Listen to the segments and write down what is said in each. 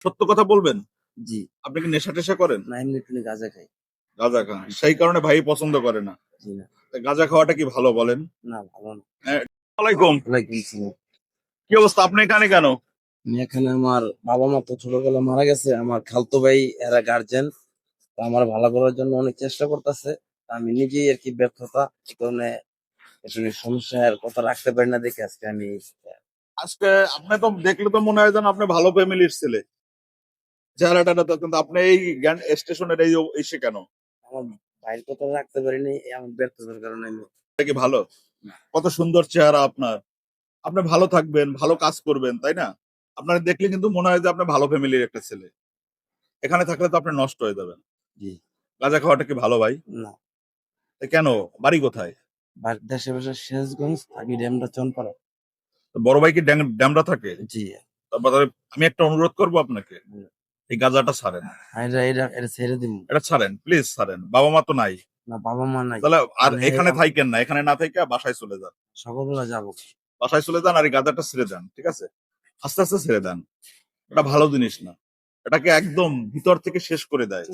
সত্য কথা বলবেন? জি। আপনি কি নেশা-টেশা করেন? না এমনি একটু গাঁজা খাই। গাঁজা খান। সেই কারণে ভাই পছন্দ করে না। জি না। গাঁজা খাওয়াটা কি ভালো বলেন? না ভালো না। হ্যাঁ, আলাইকুম। ওয়ালাইকুম আসসালাম। কি অবস্থা? আপনি এখানে কেন? আমি এখানে আমার বাবা-মা তো ছোটবেলায় মারা গেছে। আমার খালাতো ভাই এরা গার্জিয়ান। তো আমার ভালো করার জন্য অনেক চেষ্টা করতেছে। আমি নিজেই আরকি ব্যর্থতা। এই কারণে আসলে সমস্যার কথা রাখতে পারি না দেখে আজকে আমি আজকে আপনি তো দেখলে তো মনে হয় যেন আপনি ভালো ফ্যামিলির ছেলে। চেহারাটা তো, কিন্তু আপনি এই জ্ঞান স্টেশনের এই এসে কেন? আমার ভাইয়ের কথা রাখতে পারিনি আমার ব্যর্থতার কারণে আমি এটা কি ভালো? কত সুন্দর চেহারা আপনার। আপনি ভালো থাকবেন, ভালো কাজ করবেন, তাই না? আপনার দেখলে কিন্তু মনে হয় যে আপনি ভালো ফ্যামিলির একটা ছেলে। এখানে থাকলে তো আপনি নষ্ট হয়ে যাবেন। জি গাঁজা খাওয়াটা কি ভালো ভাই? না। কেন? বাড়ি কোথায়? দেশে বাসা সিরাজগঞ্জ থাকি ড্যামরা চনপাড়া। তো বড় ভাই কি ড্যামরা থাকে? জি। তারপরে আমি একটা অনুরোধ করবো আপনাকে, এই গাঁজাটা ছাড়েন। এটা ছেড়ে দিমু। এটা ছাড়েন, প্লিজ ছাড়েন। বাবা মা তো নাই। না বাবা-মা নাই। তাহলে আর মানে এখানে থাইকেন না, এখানে না থাইকা বাসায় চলে যান। সকালবেলা যাবো। বাসায় চলে যান আর এই গাঁজাটা ছেড়ে দেন, ঠিক আছে? আস্তে আস্তে ছেড়ে দেন। এটা ভালো জিনিস না। এটাকে একদম ভিতর থেকে শেষ করে দেয়।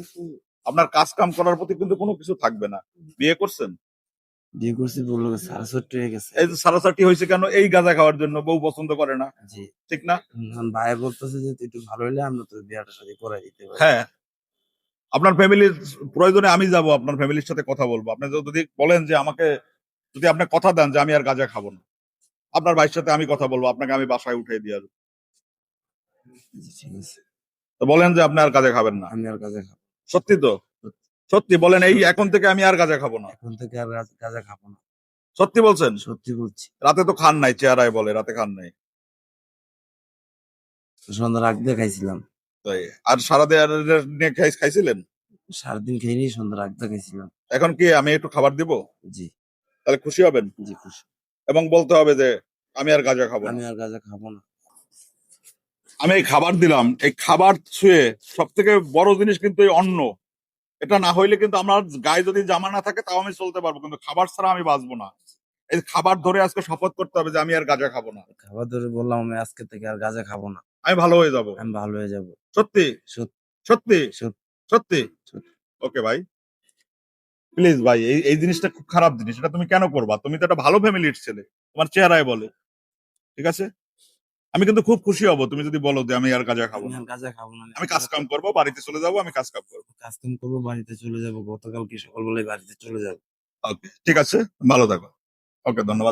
আপনার কাজ কাম করার প্রতি কিন্তু কোনো কিছু থাকবে না। বিয়ে করছেন? বিয়ে করছি বললো সারাসট হয়ে গেছে। এই যে সারাসাটি হয়েছে কেন? এই গাঁজা খাওয়ার জন্য। বউ পছন্দ করে না, জি। ঠিক না? ভাই বলতেছে যে তুই একটু ভালো হইলে আমরা তোর বিয়াটা শাদী করাই দিতে পারি। হ্যাঁ, আপনার ফ্যামিলির প্রয়োজনে আমি যাব, আপনার ফ্যামিলির সাথে কথা বলবো। আপনি যদি বলেন যে আমাকে, যদি আপনি কথা দেন যে আমি আর গাঁজা খাবো না, আপনার ভাইয়ের সাথে আমি কথা বলবো, আপনাকে আমি বাসায় উঠিয়ে দিয়ে আসবো। জি, ঠিক আছে। তো বলেন যে আপনি আর গাঁজা খাবেন না। আমি আর গাঁজা খাবো না। সত্যি তো? সত্যি বলেন, এই এখন থেকে আমি আর গাঁজা খাবো না। এখন থেকে আর গাঁজা খাবো না। সত্যি বলছেন? সত্যি বলছি। রাতে তো খান নাই, চেহারায় বলে রাতে খান নাই। সন্ধ্যার আগ দিয়ে খাইছিলাম। তাই আর নিয়ে খাইছিলেন? সারাদিন খাইনি সন্ধ্যার আগ দিয়ে খাইছিলাম। এখন কি আমি একটু খাবার দিব? জি। তাহলে খুশি হবেন? জি খুশি। এবং বলতে হবে যে আমি আর গাঁজা খাবো না। আমি আর গাঁজা খাবো না। আমি এই খাবার দিলাম, এই খাবার ছুঁয়ে সব থেকে বড় জিনিস কিন্তু এই অন্ন। এটা না হইলে কিন্তু আমার গায়ে যদি জামা না থাকে তাও আমি চলতে পারবো, কিন্তু খাবার ছাড়া আমি বাঁচবো না। এই খাবার ধরে আজকে শপথ করতে হবে যে আমি আর গাঁজা খাবো না। খাবার ধরে বললাম আমি আজকে থেকে আর গাঁজা খাবো না। আমি ভালো হয়ে যাব। আমি ভালো হয়ে যাবো। সত্যি? সত্যি সত্যি? সত্যি সত্যি? সত্যি। ওকে ভাই, প্লিজ ভাই, এই জিনিসটা খুব খারাপ জিনিস। এটা তুমি কেন করবা? তুমি তো একটা ভালো ফ্যামিলির ছেলে, তোমার চেহারায় বলে। ঠিক আছে? আমি কিন্তু খুব খুশি হব তুমি যদি বলো যে আমি আর গাঁজা খাবো আমি না। আর গাঁজা খাবো না। আমি কাজ কাম করবো, বাড়িতে চলে যাবো, আমি কাজ কাম করবো। কাজ কাম করবো বাড়িতে চলে যাবো। গতকালকে সকালবেলায় বাড়িতে চলে যাবো। ওকে, ঠিক আছে, ভালো থাকো। ওকে, ধন্যবাদ।